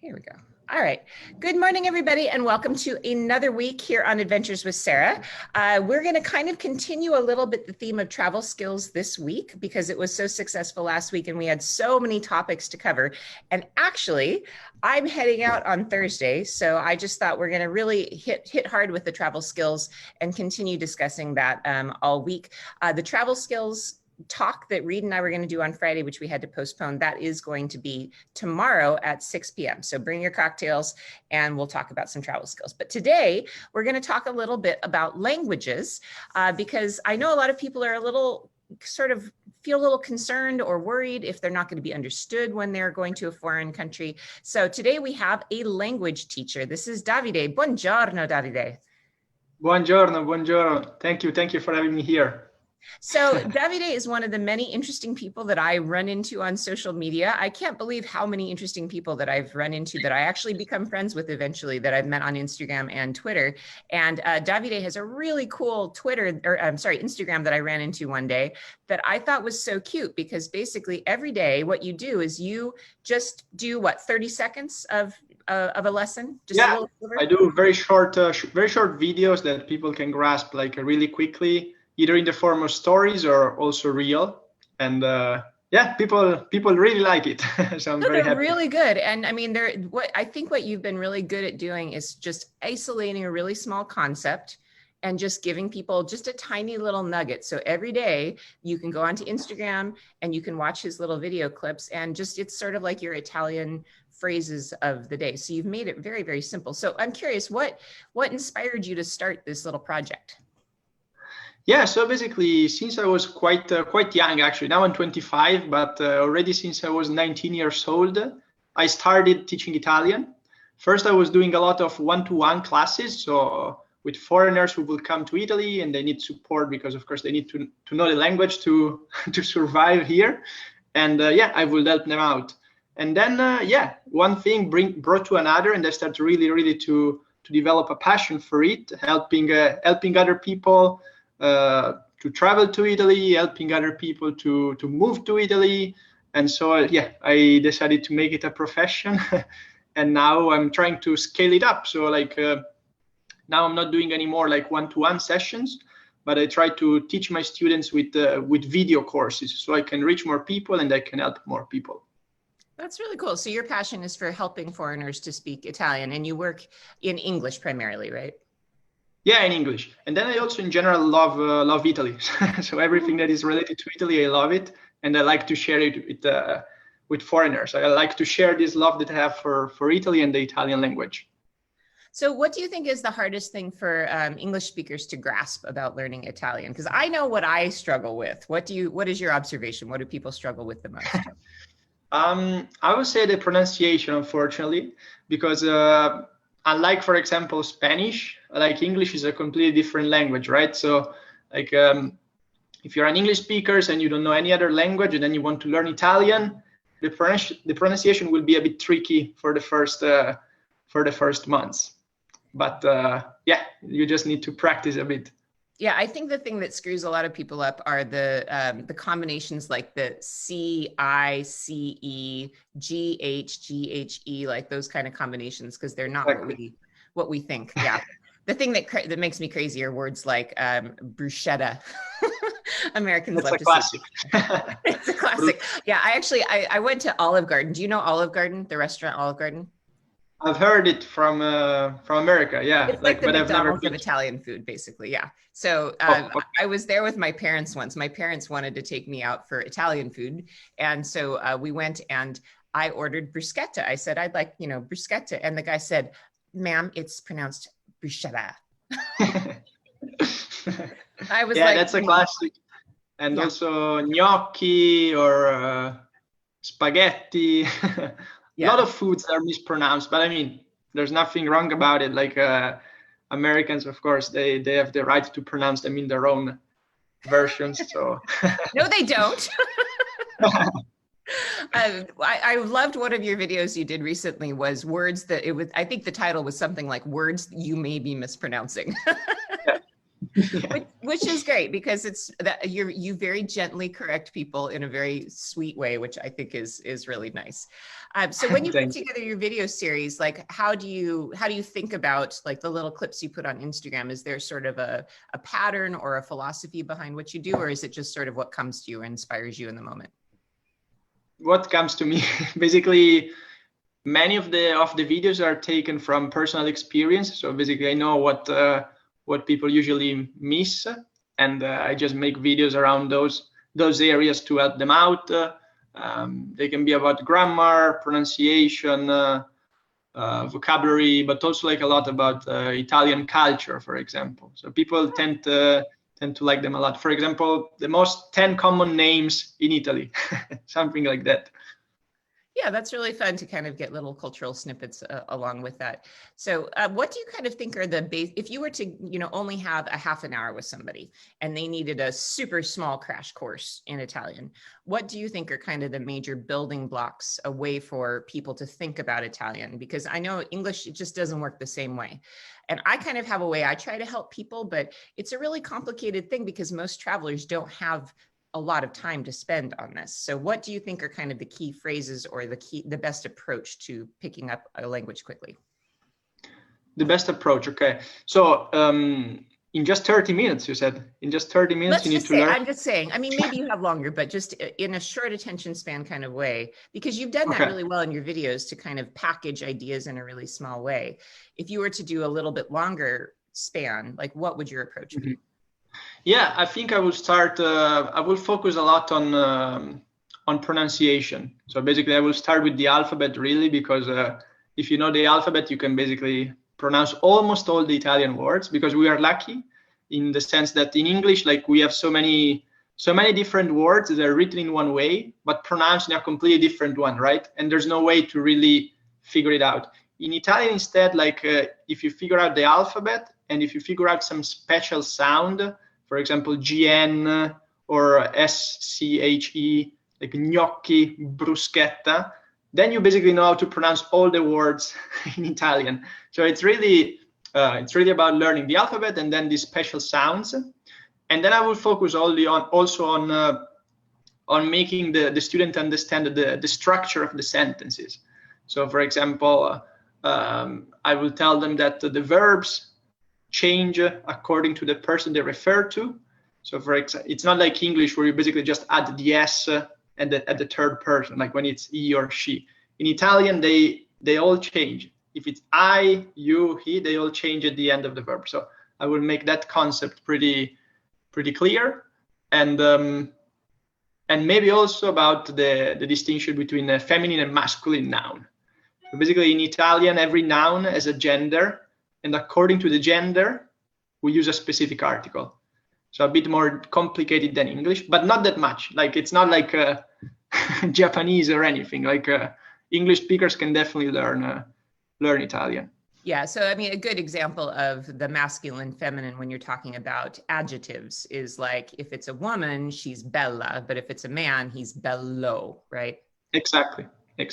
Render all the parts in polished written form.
Here we go. All right. Good morning, everybody, and welcome to another week here on Adventures with Sarah. We're going to kind of continue a little bit the theme of travel skills this week because it was so successful last week and we had so many topics to cover. And actually, I'm heading out on Thursday, so I just thought we're going to really hit hard with the travel skills and continue discussing that all week. The travel skills talk that Reed and I were going to do on Friday, which we had to postpone, that is going to be tomorrow at 6 p.m. So bring your cocktails and we'll talk about some travel skills. But today we're going to talk a little bit about languages because I know a lot of people are a little feel a little concerned or worried if they're not going to be understood when they're going to a foreign country. So today we have a language teacher. This is Davide. Buongiorno, Davide. Buongiorno, buongiorno. Thank you for having me here. So Davide is one of the many interesting people that I run into on social media. I can't believe how many interesting people that I've run into that I actually become friends with eventually that I've met on Instagram and Twitter. And Davide has a really cool Instagram that I ran into one day that I thought was so cute because basically every day what you do is you just do 30 seconds of a lesson? Just yeah, I do very short videos that people can grasp like really quickly, either in the form of stories or also real. And yeah, people really like it. So I'm very happy. They're really good. And I mean, I think what you've been really good at doing is just isolating a really small concept and just giving people just a tiny little nugget. So every day you can go onto Instagram and you can watch his little video clips and just, it's sort of like your Italian phrases of the day. So you've made it very, very simple. So I'm curious, what inspired you to start this little project? Yeah, so basically, since I was quite young, actually, now I'm 25, but already since I was 19 years old, I started teaching Italian. First, I was doing a lot of one-to-one classes, so with foreigners who will come to Italy and they need support because, of course, they need to know the language to survive here. And yeah, I will help them out. And then, yeah, one thing brought to another, and I started really to develop a passion for it, helping other people to travel to Italy, helping other people to move to Italy. And so, yeah, I decided to make it a profession. And now I'm trying to scale it up. So like now I'm not doing any more like one-to-one sessions, but I try to teach my students with video courses so I can reach more people and I can help more people. That's really cool. So your passion is for helping foreigners to speak Italian and you work in English primarily, right? Yeah, in English. And then I also in general love Italy. So everything that is related to Italy, I love it. And I like to share it with foreigners. I like to share this love that I have for Italy and the Italian language. So what do you think is the hardest thing for English speakers to grasp about learning Italian? Because I know what I struggle with. What is your observation? What do people struggle with the most? I would say the pronunciation, unfortunately, because unlike, for example, Spanish, like English is a completely different language, right? So like if you're an English speaker and you don't know any other language and then you want to learn Italian, the pronunciation will be a bit tricky for the first months. But yeah, you just need to practice a bit. Yeah, I think the thing that screws a lot of people up are the combinations like the C-I-C-E, G-H-G-H-E, like those kind of combinations, because they're not what we think. Yeah. The thing that makes me crazy are words like bruschetta. Americans love to say. It's a classic. Yeah, I went to Olive Garden. Do you know Olive Garden, the restaurant Olive Garden? I've heard it from America, yeah. It's like the McDonald's of Italian food, basically, yeah. So I was there with my parents once. My parents wanted to take me out for Italian food. And so we went and I ordered bruschetta. I said, I'd like, bruschetta. And the guy said, ma'am, it's pronounced bruschetta. I was like, that's a classic. And also gnocchi or spaghetti. Yeah. A lot of foods are mispronounced, but I mean, there's nothing wrong about it. Like Americans, of course, they have the right to pronounce them in their own versions. So no, they don't. I loved one of your videos you did recently was words that I think the title was something like words you may be mispronouncing. Yeah. Which is great because it's that you very gently correct people in a very sweet way, which I think is really nice. So when you put together your video series, like how do you think about like the little clips you put on Instagram? Is there sort of a pattern or a philosophy behind what you do, or is it just sort of what comes to you or inspires you in the moment? What comes to me, basically, many of the videos are taken from personal experience. So basically, I know what people usually miss, and I just make videos around those areas to help them out. They can be about grammar, pronunciation, vocabulary, but also like a lot about Italian culture, for example. So people tend to like them a lot. For example, the most 10 common names in Italy, something like that. Yeah, that's really fun to kind of get little cultural snippets along with that. So what do you kind of think are the base, if you were to, only have a half an hour with somebody and they needed a super small crash course in Italian, what do you think are kind of the major building blocks, a way for people to think about Italian? Because I know English, it just doesn't work the same way. And I kind of have a way I try to help people, but it's a really complicated thing because most travelers don't have a lot of time to spend on this. So what do you think are kind of the key phrases or the best approach to picking up a language quickly? The best approach, okay. So in just 30 minutes, you said, in just 30 minutes, you need to learn? I'm just saying, I mean, maybe you have longer, but just in a short attention span kind of way, because you've done that really well in your videos to kind of package ideas in a really small way. If you were to do a little bit longer span, like what would your approach be? Yeah, I think I will start. I will focus a lot on pronunciation. So basically, I will start with the alphabet really, because if you know the alphabet, you can basically pronounce almost all the Italian words. Because we are lucky in the sense that in English, like we have so many different words that are written in one way, but pronounced in a completely different one, right? And there's no way to really figure it out. In Italian, instead, like if you figure out the alphabet and if you figure out some special sound, for example, GN or SCHE, like gnocchi, bruschetta, then you basically know how to pronounce all the words in Italian. So it's really about learning the alphabet and then these special sounds. And then I will focus also on making the student understand the structure of the sentences. So for example, I will tell them that the verbs change according to the person they refer to. So for example, it's not like English where you basically just add the S at the third person, like when it's he or she. In Italian, they all change. If it's I, you, he, they all change at the end of the verb. So I will make that concept pretty clear, and maybe also about the distinction between a feminine and masculine noun. So basically, in Italian, every noun has a gender, and according to the gender, we use a specific article. So a bit more complicated than English, but not that much. Like it's not like Japanese or anything. Like English speakers can definitely learn Italian. Yeah, so I mean, a good example of the masculine, feminine when you're talking about adjectives is like if it's a woman, she's bella, but if it's a man, he's bello, right? Exactly.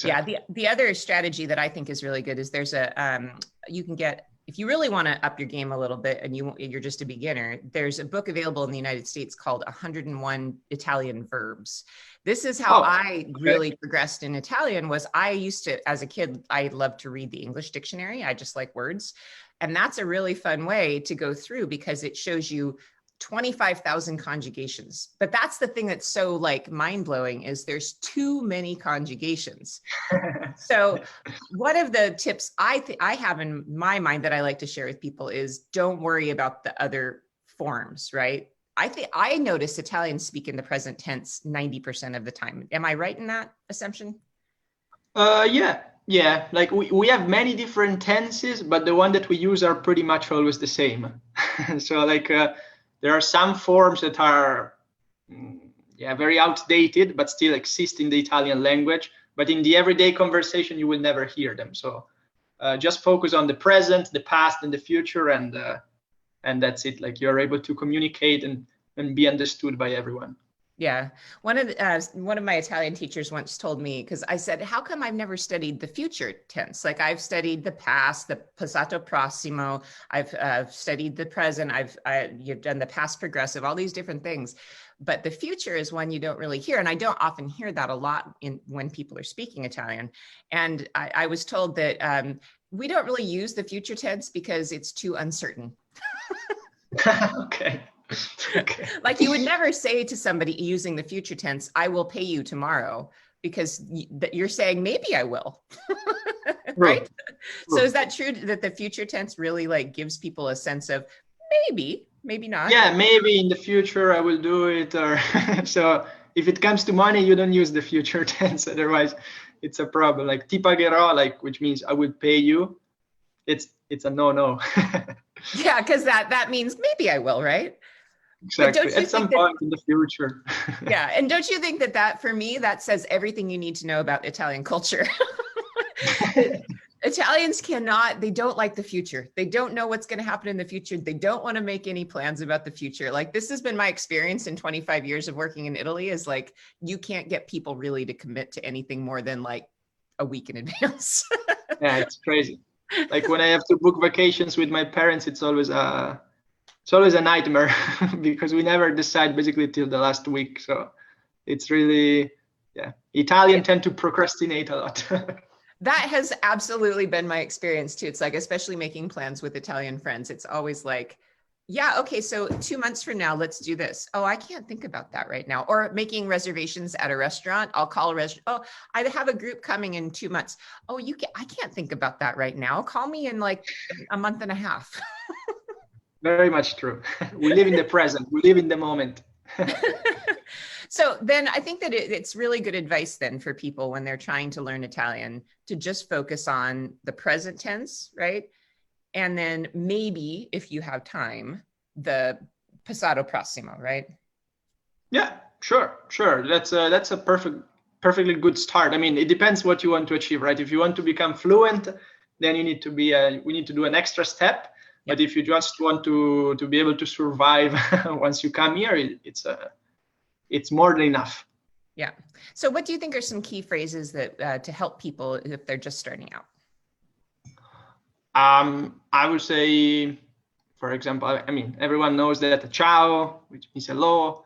Yeah, the other strategy that I think is really good is there's you can get, if you really want to up your game a little bit and you're just a beginner, there's a book available in the United States called 101 Italian Verbs. This is how I really progressed in Italian. Was I used to, as a kid, I loved to read the English dictionary. I just like words. And that's a really fun way to go through because it shows you 25,000 conjugations. But that's the thing that's so like mind-blowing is there's too many conjugations. So one of the tips I have in my mind that I like to share with people is don't worry about the other forms, right? I notice Italians speak in the present tense 90% of the time. Am I right in that assumption? Yeah. Like we have many different tenses, but the one that we use are pretty much always the same. So like there are some forms that are very outdated, but still exist in the Italian language. But in the everyday conversation, you will never hear them. So just focus on the present, the past, and the future, and that's it. Like you're able to communicate and be understood by everyone. Yeah. One of my Italian teachers once told me, because I said, how come I've never studied the future tense? Like I've studied the past, the passato prossimo, I've studied the present, you've done the past progressive, all these different things. But the future is one you don't really hear. And I don't often hear that a lot when people are speaking Italian. And I was told that we don't really use the future tense because it's too uncertain. Okay. Okay. Like you would never say to somebody using the future tense, I will pay you tomorrow, because you're saying maybe I will. Right? True. So is that true that the future tense really like gives people a sense of maybe not? Yeah, maybe in the future I will do it, or so if it comes to money, you don't use the future tense, otherwise it's a problem. Like ti pagherò, like, which means I will pay you. It's a no. Yeah, because that means maybe I will, right? Exactly. At some point in the future. Yeah, and don't you think that for me, that says everything you need to know about Italian culture? Italians they don't like the future. They don't know what's going to happen in the future. They don't want to make any plans about the future. Like this has been my experience in 25 years of working in Italy, is like, you can't get people really to commit to anything more than like a week in advance. Yeah, it's crazy. Like when I have to book vacations with my parents, it's always a nightmare because we never decide basically till the last week. So it's really, Italian tend to procrastinate a lot. That has absolutely been my experience too. It's like, especially making plans with Italian friends, it's always like, yeah, okay, so 2 months from now, let's do this. Oh, I can't think about that right now. Or making reservations at a restaurant. I'll call a restaurant. Oh, I have a group coming in 2 months. Oh, I can't think about that right now. Call me in like a month and a half. Very much true. We live in the present. We live in the moment. So then I think that it's really good advice then for people when they're trying to learn Italian to just focus on the present tense, right? And then maybe if you have time, the passato prossimo, right? Yeah, sure. That's a perfectly good start. I mean, it depends what you want to achieve, right? If you want to become fluent, then you need to we need to do an extra step. But if you just want to be able to survive once you come here, it's more than enough. Yeah. So what do you think are some key phrases that to help people if they're just starting out? I would say, for example, I mean, everyone knows that ciao, which means hello,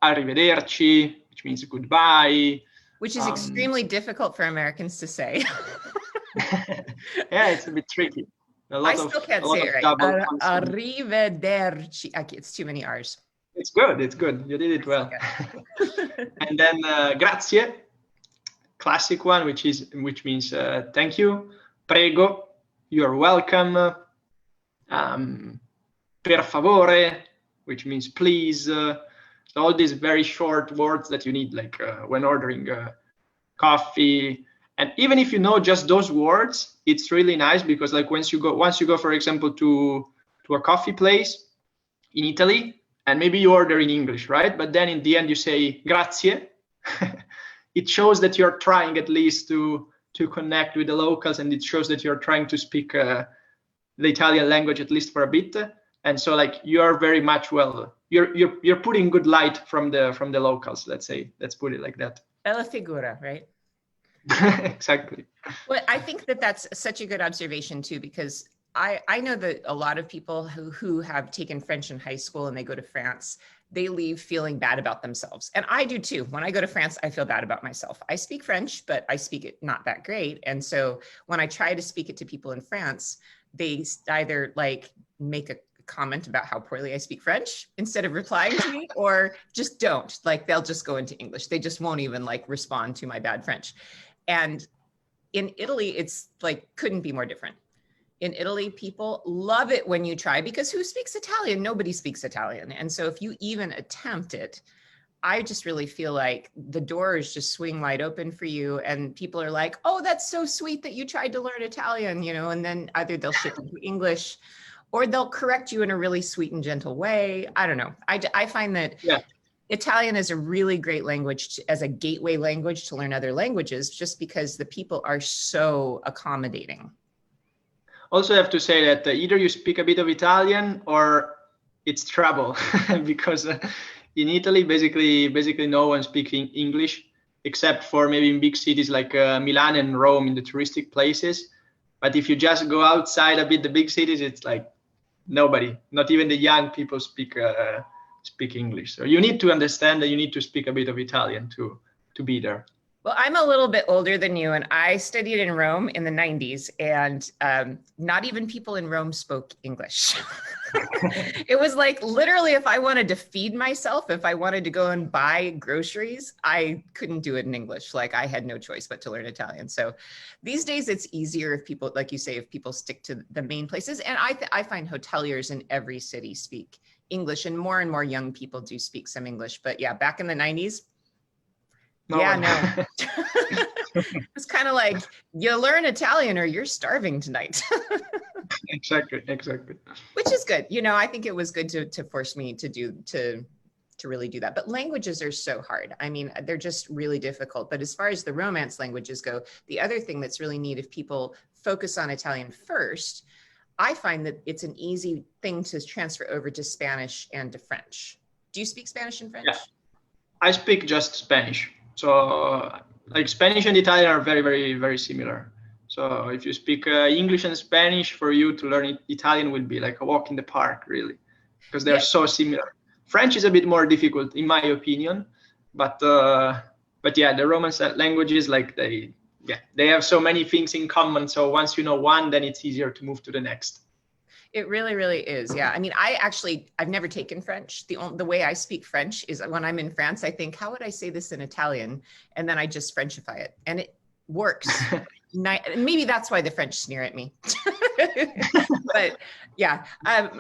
arrivederci, which means goodbye. Which is extremely difficult for Americans to say. Yeah, it's a bit tricky. I still can't say it right. Arrivederci. It's too many R's. It's good. You did it well. And then grazie, classic one, which means thank you. Prego, you're welcome. Per favore, which means please. So all these very short words that you need, like when ordering coffee. And even if you know just those words, it's really nice because, like, once you go, for example, to a coffee place in Italy, and maybe you order in English, right? But then in the end you say grazie. It shows that you're trying at least to connect with the locals, and it shows that you're trying to speak the Italian language at least for a bit. And so, like, you're very much you're putting good light from the locals. Let's put it like that. Bella figura, right? Exactly. Well, I think that's such a good observation too, because I know that a lot of people who have taken French in high school and they go to France, they leave feeling bad about themselves. And I do too. When I go to France, I feel bad about myself. I speak French, but I speak it not that great. And so when I try to speak it to people in France, they either like make a comment about how poorly I speak French instead of replying to me, or just don't. Like, they'll just go into English. They just won't even like respond to my bad French. And in Italy, it's like, couldn't be more different. In Italy, people love it when you try, because who speaks Italian? Nobody speaks Italian. And so if you even attempt it, I just really feel like the doors just swing wide open for you. And people are like, oh, that's so sweet that you tried to learn Italian, you know, and then either they'll shift into English or they'll correct you in a really sweet and gentle way. I don't know. I find that Italian is a really great language as a gateway language to learn other languages, just because the people are so accommodating. Also, I have to say that either you speak a bit of Italian or it's trouble, because in Italy, basically no one speaking English except for maybe in big cities like Milan and Rome in the touristic places. But if you just go outside a bit, the big cities, it's like nobody, not even the young people speak English. So you need to understand that you need to speak a bit of Italian to be there. Well, I'm a little bit older than you, and I studied in Rome in the 90s, and not even people in Rome spoke English. It was like literally if I wanted to feed myself, if I wanted to go and buy groceries, I couldn't do it in English. Like I had no choice but to learn Italian. So these days it's easier if people, like you say, if people stick to the main places. And I find hoteliers in every city speak English, and more young people do speak some English. But yeah, back in the 90s, no. It's kind of like you learn Italian or you're starving tonight. Exactly. Which is good. You know, I think it was good to force me to really do that. But languages are so hard. I mean, they're just really difficult. But as far as the Romance languages go, the other thing that's really neat, if people focus on Italian first, I find that it's an easy thing to transfer over to Spanish and to French. Do you speak Spanish and French? Yeah, I speak just Spanish. So like Spanish and Italian are very similar. So if you speak English and Spanish, for you to learn Italian will be like a walk in the park, really, because they're so similar. French is a bit more difficult, in my opinion, but yeah, the Romance languages, like they have so many things in common. So once you know one, then it's easier to move to the next. It really is. Yeah. I mean, I've never taken French. The way I speak French is when I'm in France, I think, how would I say this in Italian? And then I just Frenchify it, and it works. Maybe that's why the French sneer at me. But yeah, I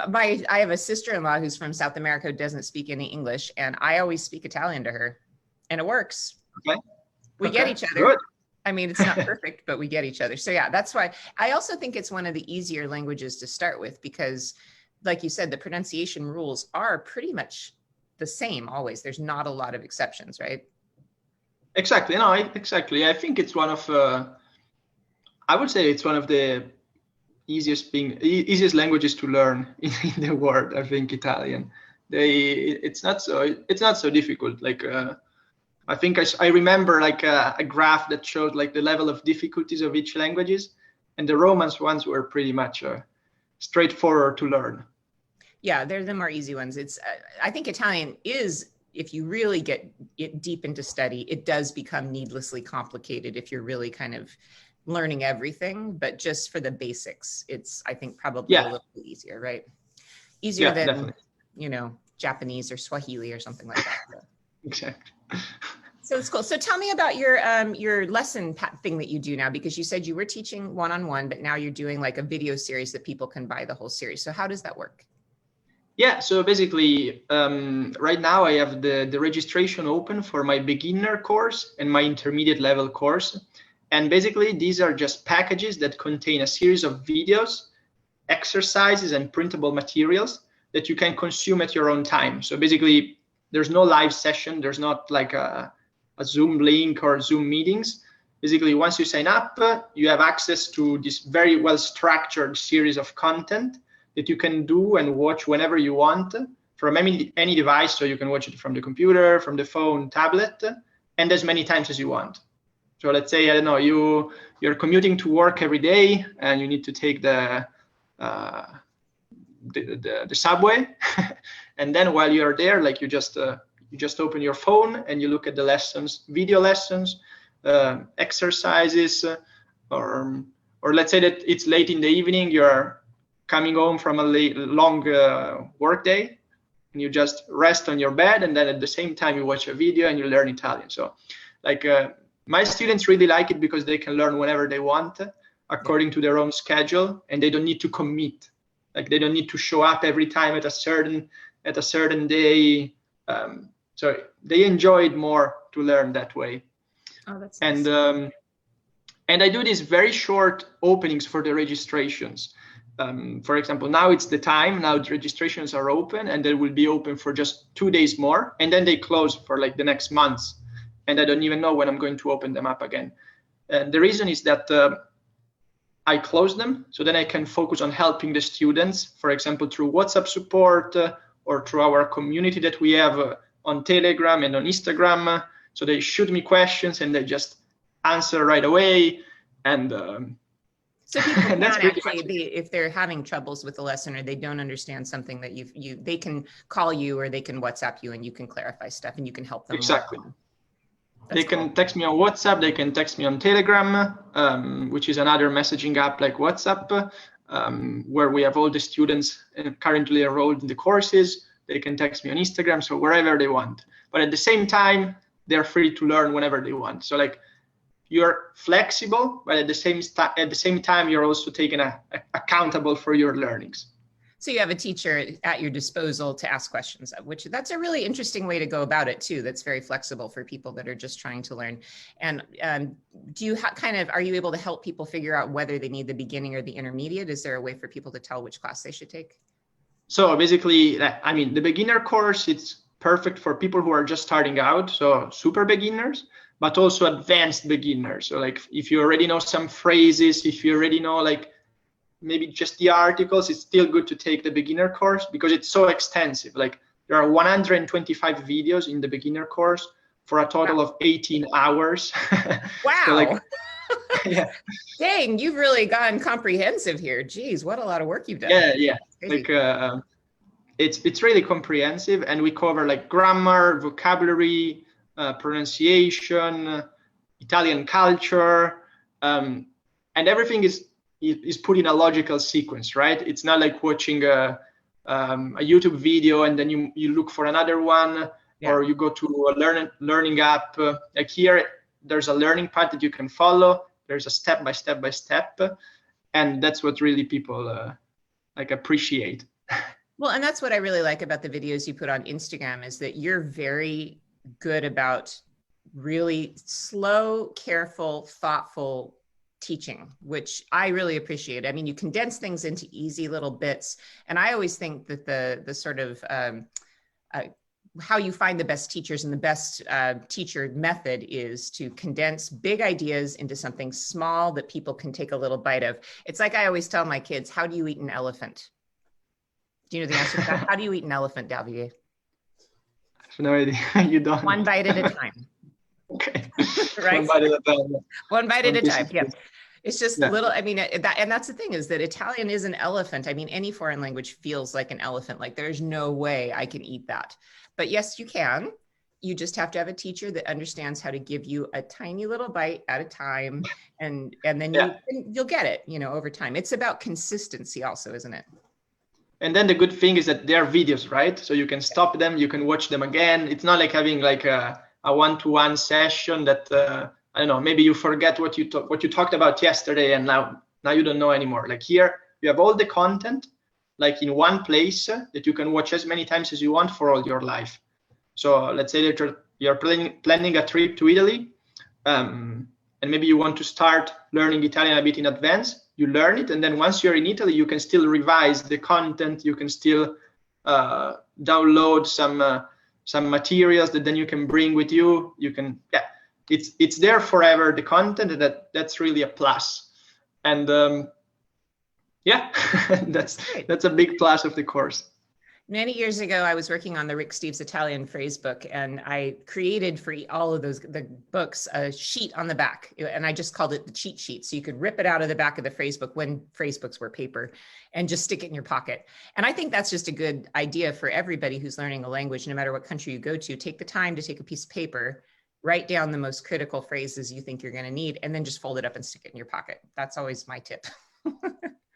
have a sister-in-law who's from South America who doesn't speak any English, and I always speak Italian to her, and it works. Okay. We get each other. Good. I mean, it's not perfect, but we get each other. So yeah, that's why I also think it's one of the easier languages to start with, because like you said, the pronunciation rules are pretty much the same always. There's not a lot of exceptions, right? Exactly. No, exactly. I think it's one of, I would say it's one of the easiest languages to learn in the world. I think Italian. It's not so difficult. Like, I think I remember like a graph that showed like the level of difficulties of each languages, and the Romance ones were pretty much straightforward to learn. Yeah, they're the more easy ones. It's I think Italian is, if you really get deep into study, it does become needlessly complicated if you're really kind of learning everything. But just for the basics, it's, I think, probably a little bit easier, right? Easier than definitely. You know, Japanese or Swahili or something like that. So. Exactly. So it's cool. So tell me about your lesson thing that you do now, because you said you were teaching one-on-one, but now you're doing like a video series that people can buy the whole series. So how does that work? Yeah, so basically, right now I have the registration open for my beginner course and my intermediate level course. And basically, these are just packages that contain a series of videos, exercises, and printable materials that you can consume at your own time. So basically, there's no live session. There's not like a Zoom link or Zoom meetings. Basically, once you sign up, you have access to this very well-structured series of content that you can do and watch whenever you want from any device. So you can watch it from the computer, from the phone, tablet, and as many times as you want. So let's say, I don't know, you're commuting to work every day and you need to take the subway, and then while you're there, like you just open your phone and you look at the lessons, video lessons, exercises, or let's say that it's late in the evening, you're coming home from a long work day, and you just rest on your bed, and then at the same time you watch a video and you learn Italian. So like my students really like it because they can learn whenever they want according to their own schedule, and they don't need to commit. Like they don't need to show up every time at a certain day. So they enjoy it more to learn that way. Oh, that's nice. And I do these very short openings for the registrations. For example, now it's the time. Now the registrations are open, and they will be open for just 2 days more, and then they close for like the next months. And I don't even know when I'm going to open them up again. And the reason is that I close them so then I can focus on helping the students, for example, through WhatsApp support or through our community that we have on Telegram and on Instagram. So they shoot me questions and they just answer right away. And so people can that's actually, if they're having troubles with the lesson or they don't understand something that they can call you or they can WhatsApp you and you can clarify stuff and you can help them. Exactly. That's they can text me on WhatsApp, they can text me on Telegram, which is another messaging app like WhatsApp, where we have all the students currently enrolled in the courses. They can text me on Instagram, so wherever they want. But at the same time, they're free to learn whenever they want. So like, you're flexible, but at the same time, you're also taken accountable for your learnings. So you have a teacher at your disposal to ask questions of, which that's a really interesting way to go about it too. That's very flexible for people that are just trying to learn. And do you are you able to help people figure out whether they need the beginning or the intermediate? Is there a way for people to tell which class they should take? So basically, I mean, the beginner course, it's perfect for people who are just starting out, so super beginners, but also advanced beginners. So like, if you already know some phrases, if you already know like maybe just the articles, it's still good to take the beginner course because it's so extensive. Like, there are 125 videos in the beginner course for a total of 18 hours. Wow. So like, yeah. Dang, you've really gone comprehensive here. Geez, what a lot of work you've done. Yeah. Like, it's really comprehensive, and we cover like grammar, vocabulary, pronunciation, Italian culture, and everything is put in a logical sequence, right? It's not like watching a YouTube video and then you look for another one, or you go to a learning app. Like here, there's a learning path that you can follow. There's a step by step, and that's what really people like appreciate. Well, and that's what I really like about the videos you put on Instagram, is that you're very good about really slow, careful, thoughtful teaching, which I really appreciate. I mean, you condense things into easy little bits. And I always think that the sort of how you find the best teachers and the best teacher method is to condense big ideas into something small that people can take a little bite of. It's like I always tell my kids, how do you eat an elephant? Do you know the answer to that? How do you eat an elephant, Davide? I have no idea. You don't. One bite at a time. Okay. Right? One bite at a time. One bite at a time. Yeah. It's just little, I mean, and that's the thing, is that Italian is an elephant. I mean, any foreign language feels like an elephant. Like, there's no way I can eat that. But yes, you can. You just have to have a teacher that understands how to give you a tiny little bite at a time. And then you'll get it, over time. It's about consistency also, isn't it? And then the good thing is that they're videos, right? So you can stop them, you can watch them again. It's not like having like a one-to-one session that I don't know, maybe you forget what you talked about yesterday, and now you don't know anymore. Like, here you have all the content like in one place that you can watch as many times as you want for all your life. So let's say that you're planning a trip to Italy, and maybe you want to start learning Italian a bit in advance. You learn it, and then once you're in Italy, you can still revise the content. You can still download some materials that then you can bring with you. You can, it's there forever, the content. That's really a plus. And that's a big plus of the course. Many years ago, I was working on the Rick Steves Italian phrase book, and I created for all of the books a sheet on the back, and I just called it the cheat sheet. So you could rip it out of the back of the phrase book when phrase books were paper and just stick it in your pocket. And I think that's just a good idea for everybody who's learning a language, no matter what country you go to. Take the time to take a piece of paper, write down the most critical phrases you think you're going to need, and then just fold it up and stick it in your pocket. That's always my tip.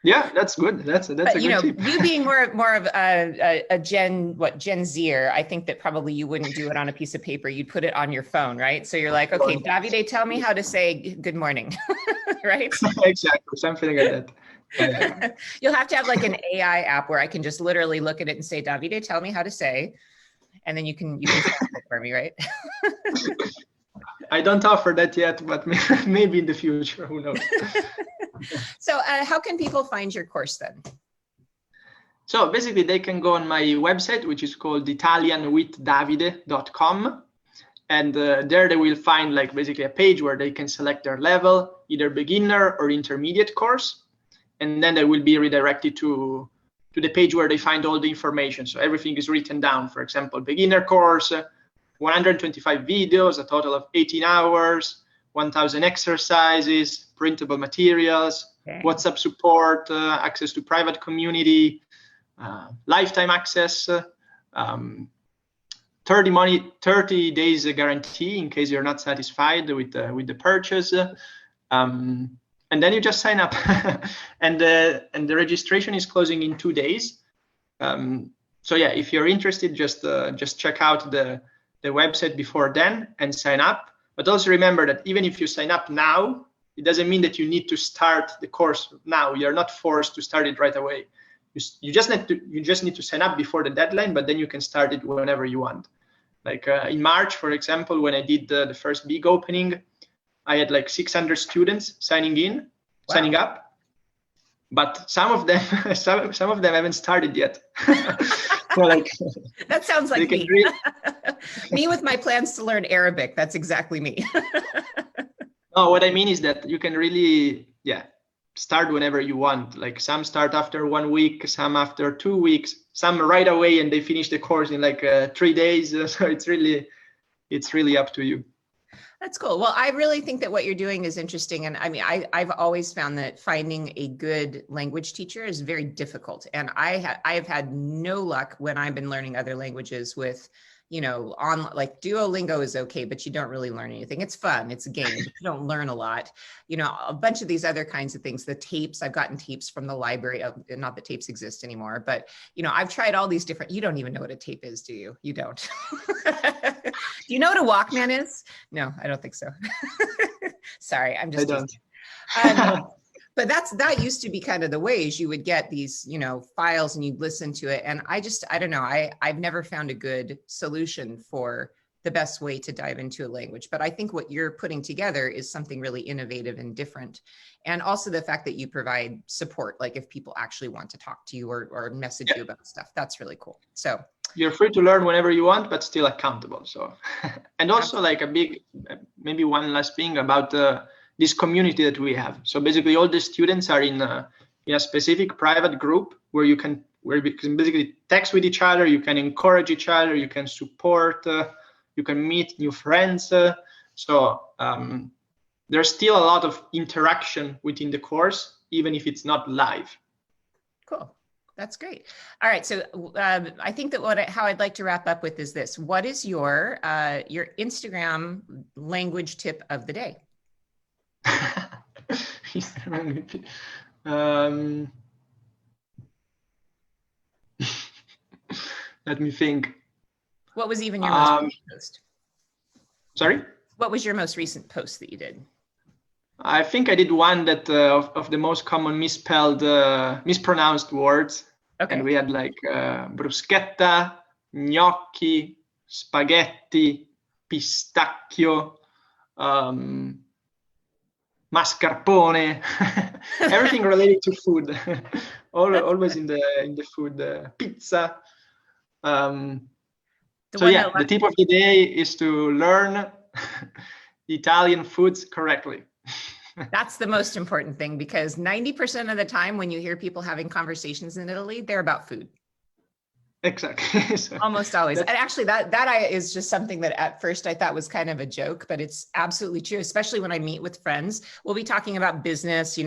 Yeah, that's good. That's a good tip. You being more of a Gen Zer, I think that probably you wouldn't do it on a piece of paper. You'd put it on your phone, right? So you're like, okay, Davide, tell me how to say good morning, right? Exactly, something like that. You'll have to have like an AI app where I can just literally look at it and say, Davide, tell me how to say, and then you can translate it for me, right? I don't offer that yet, but maybe in the future, who knows? So how can people find your course then? So basically, they can go on my website, which is called italianwithdavide.com. And there they will find like basically a page where they can select their level, either beginner or intermediate course. And then they will be redirected to the page where they find all the information. So everything is written down. For example, beginner course, 125 videos, a total of 18 hours, 1,000 exercises, printable materials, WhatsApp support, access to private community, lifetime access, 30 days guarantee in case you're not satisfied with the purchase, and then you just sign up, and the registration is closing in 2 days. So yeah, if you're interested, just check out the website before then and sign up. But also remember that even if you sign up now, it doesn't mean that you need to start the course now. You're not forced to start it right away. You just need to sign up before the deadline, but then you can start it whenever you want. Like in March, for example, when I did the first big opening, I had like 600 students signing up, but some of them haven't started yet. So like, that sounds like me. Me with my plans to learn Arabic. That's exactly me. No, what I mean is that you can really, start whenever you want. Like some start after 1 week, some after 2 weeks, some right away, and they finish the course in like 3 days. So it's really up to you. That's cool. Well, I really think that what you're doing is interesting. And I mean, I've always found that finding a good language teacher is very difficult. And I have had no luck when I've been learning other languages with, on like Duolingo is okay, but you don't really learn anything. It's fun. It's a game, but you don't learn a lot. A bunch of these other kinds of things, the tapes, I've gotten tapes from the library, not that tapes exist anymore, but I've tried all these different, you don't even know what a tape is, do you? You don't. Do you know what a Walkman is? No, I don't think so. Sorry, I'm just. I don't. But that used to be kind of the ways you would get these, files and you'd listen to it. And I don't know, I've never found a good solution for the best way to dive into a language. But I think what you're putting together is something really innovative and different. And also the fact that you provide support, like if people actually want to talk to you or message you about stuff, that's really cool. So you're free to learn whenever you want, but still accountable. So, and also like maybe one last thing about this community that we have. So basically all the students are in a specific private group where you can basically text with each other, you can encourage each other, you can support, you can meet new friends. So there's still a lot of interaction within the course, even if it's not live. Cool. That's great. All right. So I think that how I'd like to wrap up with is this. What is your Instagram language tip of the day? Let me think. What was even your most recent post? Sorry? What was your most recent post that you did? I think I did one that of the most common mispronounced words. Okay. And we had like bruschetta, gnocchi, spaghetti, pistacchio, mascarpone, everything related to food. Always in the food, pizza. The tip of the day is to learn Italian foods correctly. That's the most important thing, because 90% of the time when you hear people having conversations in Italy, they're about food. Exactly. So almost always. And actually that is just something that at first I thought was kind of a joke, but it's absolutely true, especially when I meet with friends. We'll be talking about business,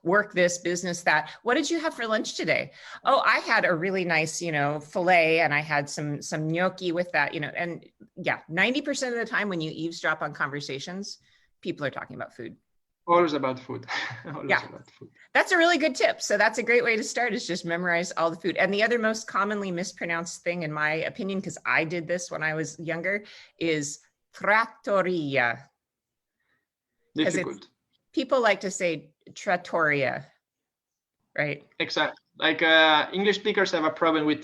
work this, business that. What did you have for lunch today? Oh, I had a really nice, filet, and I had some gnocchi with that, and yeah, 90% of the time when you eavesdrop on conversations, people are talking about food. Always about food. About food. That's a really good tip. So that's a great way to start, is just memorize all the food. And the other most commonly mispronounced thing, in my opinion, because I did this when I was younger, is trattoria. Difficult. People like to say trattoria, right? Exactly. Like English speakers have a problem with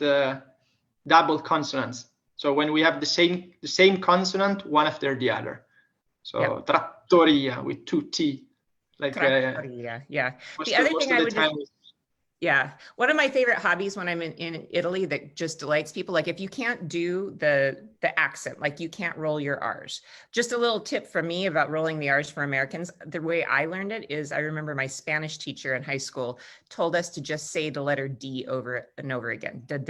double consonants. So when we have the same consonant, one after the other. So trattoria with 2 T. Like trattoria, yeah. The other thing I would Yeah. One of my favorite hobbies when I'm in Italy that just delights people, like if you can't do the accent, like you can't roll your R's. Just a little tip from me about rolling the R's for Americans. The way I learned it is I remember my Spanish teacher in high school told us to just say the letter D over and over again. Okay,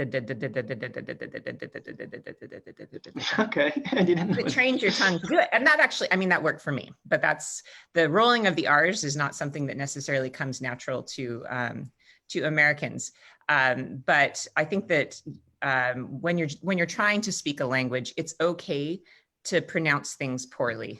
I didn't know. It trains your tongue to do it. And that actually, I mean, that worked for me, but that's the rolling of the R's is not something that necessarily comes natural to Americans. But I think that when you're trying to speak a language, it's okay to pronounce things poorly.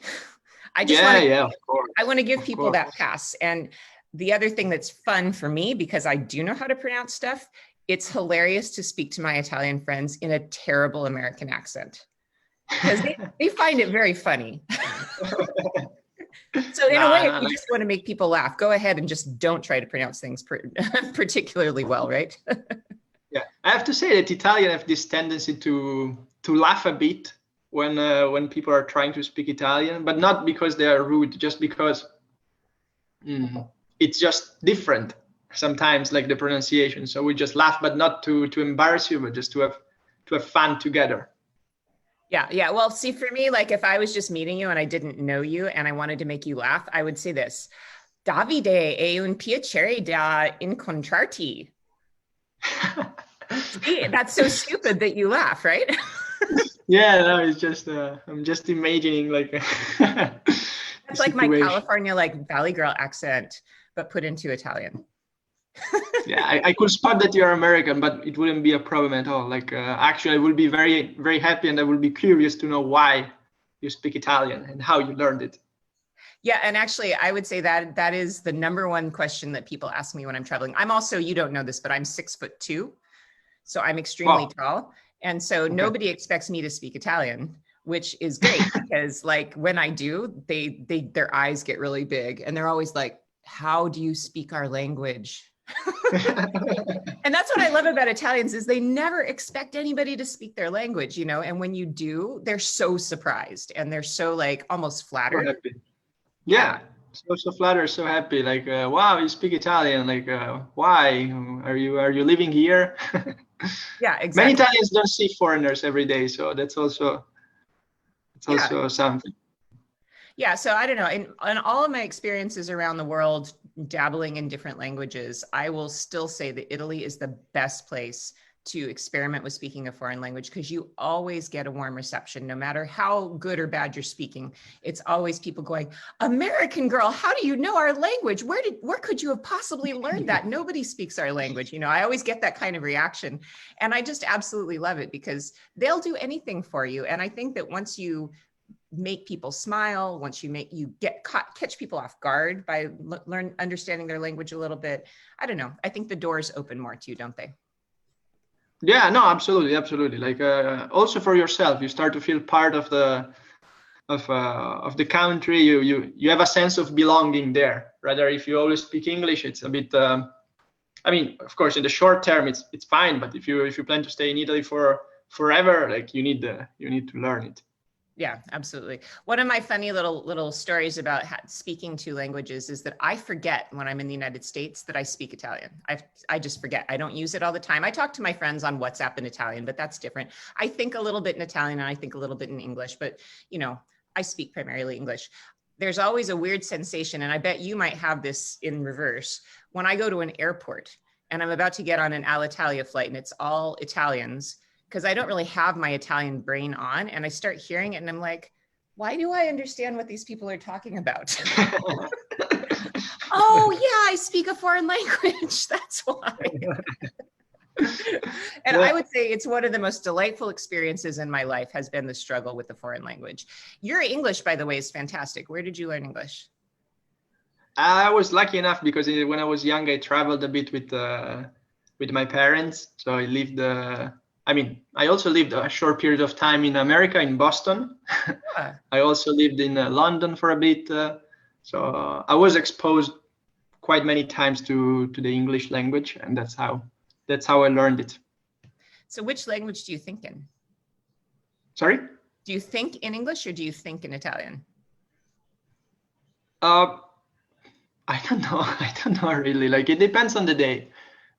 I just want to give people that pass. And the other thing that's fun for me, because I do know how to pronounce stuff, it's hilarious to speak to my Italian friends in a terrible American accent because they find it very funny. So in a way, if you just want to make people laugh, go ahead and just don't try to pronounce things particularly well, right? Yeah, I have to say that Italian have this tendency to laugh a bit when people are trying to speak Italian, but not because they are rude, just because it's just different sometimes, like the pronunciation. So we just laugh, but not to embarrass you, but just to have fun together. Yeah. Well, see, for me, like if I was just meeting you and I didn't know you and I wanted to make you laugh, I would say this: Davide, è un piacere da incontrarti. See, that's so stupid that you laugh, right? Yeah, no, it's just I'm just imagining like it's like my California like Valley Girl accent, but put into Italian. Yeah, I could spot that you're American, but it wouldn't be a problem at all. Like actually, I would be very, very happy, and I would be curious to know why you speak Italian and how you learned it. Yeah, and actually, I would say that is the number one question that people ask me when I'm traveling. I'm also, you don't know this, but I'm 6'2", so I'm extremely tall, and so nobody expects me to speak Italian, which is great because like when I do, their eyes get really big, and they're always like, "How do you speak our language?" And that's what I love about Italians is they never expect anybody to speak their language, you know, and when you do, they're so surprised and they're so like almost flattered. So happy. Yeah, so flattered, so happy. Like, wow, you speak Italian. Like, why are you living here? Yeah, exactly. Many Italians don't see foreigners every day, so that's also something. Yeah, so I don't know. In all of my experiences around the world, dabbling in different languages, I will still say that Italy is the best place to experiment with speaking a foreign language because you always get a warm reception, no matter how good or bad you're speaking. It's always people going, "American girl, how do you know our language? Where could you have possibly learned that? Nobody speaks our language." You know, I always get that kind of reaction. And I just absolutely love it because they'll do anything for you. And I think that once you make people smile, once you catch people off guard by understanding their language a little bit, I don't know, I think the doors open more to you, don't they? Yeah, no, absolutely. Like also for yourself, you start to feel part of the country. You have a sense of belonging there. Rather, if you always speak English, it's a bit. I mean, of course, in the short term, it's fine. But if you plan to stay in Italy for forever, like you need to learn it. Yeah, absolutely. One of my funny little stories about speaking two languages is that I forget when I'm in the United States that I speak Italian. I just forget. I don't use it all the time. I talk to my friends on WhatsApp in Italian, but that's different. I think a little bit in Italian and I think a little bit in English, but you know, I speak primarily English. There's always a weird sensation, and I bet you might have this in reverse. When I go to an airport and I'm about to get on an Alitalia flight and it's all Italians, because I don't really have my Italian brain on, and I start hearing it and I'm like, why do I understand what these people are talking about? Oh yeah, I speak a foreign language. That's why. And I would say it's one of the most delightful experiences in my life has been the struggle with the foreign language. Your English, by the way, is fantastic. Where did you learn English? I was lucky enough because when I was young, I traveled a bit with my parents. So I lived. I also lived a short period of time in America, in Boston. I also lived in London for a bit. So I was exposed quite many times to the English language, and that's how I learned it. So which language do you think in? Sorry? Do you think in English or do you think in Italian? I don't know. I don't know really. Like it depends on the day.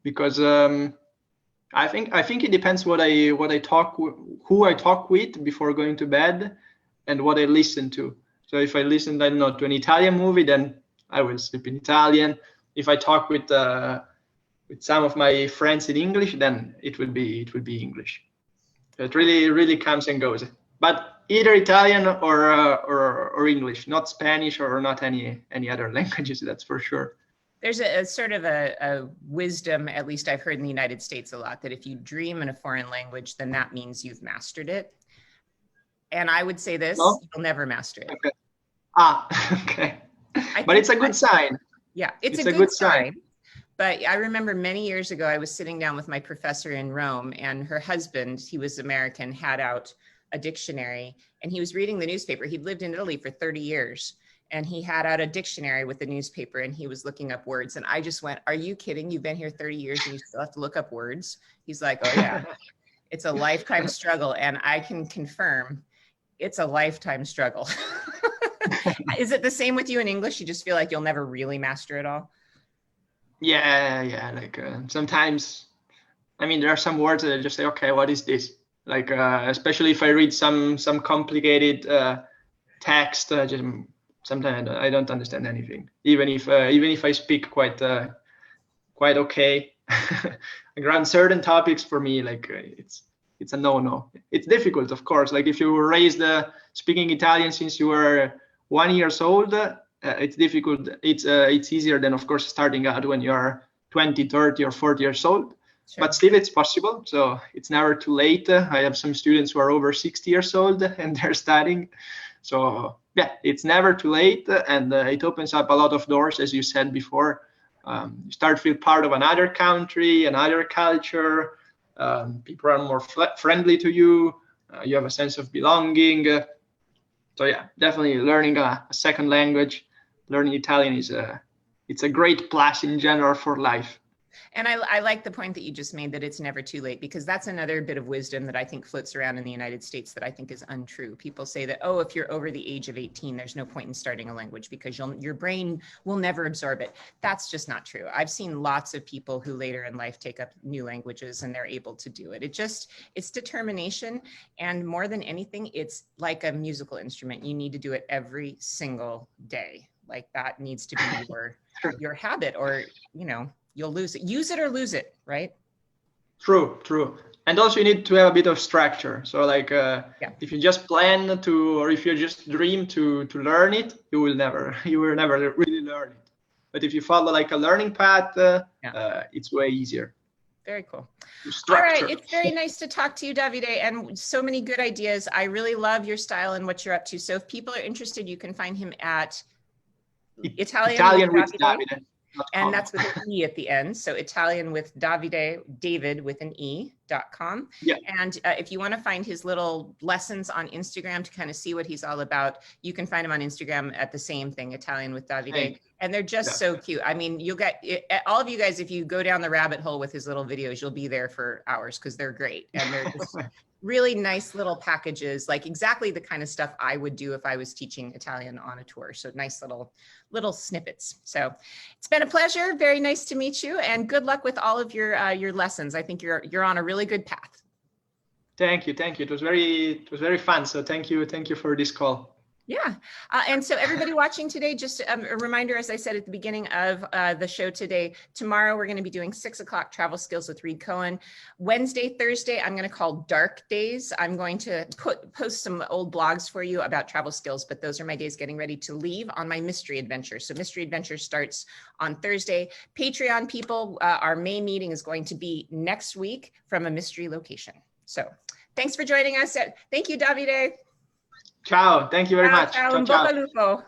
because I think it depends who I talk with before going to bed, and what I listen to. So if I listen, I don't know, to an Italian movie, then I will sleep in Italian. If I talk with some of my friends in English, then it will be English. So it really comes and goes. But either Italian or English, not Spanish or not any other languages. That's for sure. There's a sort of a wisdom, at least I've heard in the United States a lot, that if you dream in a foreign language, then that means you've mastered it. And I would say this, No? You'll never master it. Okay. Okay. But it's a good sign. Yeah, it's a good sign. But I remember many years ago, I was sitting down with my professor in Rome, and her husband, he was American, had out a dictionary, and he was reading the newspaper. He'd lived in Italy for 30 years, and he had out a dictionary with the newspaper, and he was looking up words. And I just went, are you kidding? You've been here 30 years and you still have to look up words? He's like, oh yeah, it's a lifetime struggle. And I can confirm it's a lifetime struggle. Is it the same with you in English? You just feel like you'll never really master it all? Yeah. Like sometimes, I mean, there are some words that I just say, okay, what is this? Like especially if I read some complicated text, just sometimes I don't understand anything. Even if I speak quite okay, around certain topics for me, like it's a no. It's difficult, of course. Like if you were raised speaking Italian since you were 1 year old, it's difficult. It's easier than, of course, starting out when you're 20, 30, or 40 years old. Sure. But still, it's possible. So it's never too late. I have some students who are over 60 years old and they're studying. So yeah, it's never too late, and it opens up a lot of doors, as you said before. You start to feel part of another country, another culture. People are more friendly to you. You have a sense of belonging. So yeah, definitely learning a second language, learning Italian it's a great plus in general for life. And I like the point that you just made, that it's never too late, because that's another bit of wisdom that I think floats around in the United States that I think is untrue. People say that, oh, if you're over the age of 18, there's no point in starting a language because your brain will never absorb it. That's just not true. I've seen lots of people who later in life take up new languages and they're able to do it. It's determination. And more than anything, it's like a musical instrument. You need to do it every single day. Like that needs to be your habit, or, you'll lose it. Use it or lose it, right? True. And also you need to have a bit of structure. So like if you just plan to, or if you just dream to learn it, you will never really learn it. But if you follow like a learning path, it's way easier. Very cool. All right, it's very nice to talk to you, Davide, and so many good ideas. I really love your style and what you're up to. So if people are interested, you can find him at Italian with Davide. And that's with an E at the end. So Italian with Davide, David with an E.com. Yeah. And if you want to find his little lessons on Instagram to kind of see what he's all about, you can find him on Instagram at the same thing, Italian with Davide. Hey. And they're just so cute. I mean, you'll get all of you guys, if you go down the rabbit hole with his little videos, you'll be there for hours because they're great. And they're just really nice little packages, like exactly the kind of stuff I would do if I was teaching Italian on a tour. So nice little snippets. So it's been a pleasure. Very nice to meet you, and good luck with all of your lessons. I think you're on a really good path. Thank you. It was very fun. So thank you for this call. Yeah. And so everybody watching today, just a reminder, as I said at the beginning of the show today, tomorrow we're going to be doing 6 o'clock travel skills with Reed Cohen. Wednesday, Thursday, I'm going to call dark days. I'm going to post some old blogs for you about travel skills, but those are my days getting ready to leave on my mystery adventure. So mystery adventure starts on Thursday. Patreon people, our main meeting is going to be next week from a mystery location. So thanks for joining us. Thank you, Davide. Ciao. Thank you very much. Ciao. Ciao. Bocca al lupo.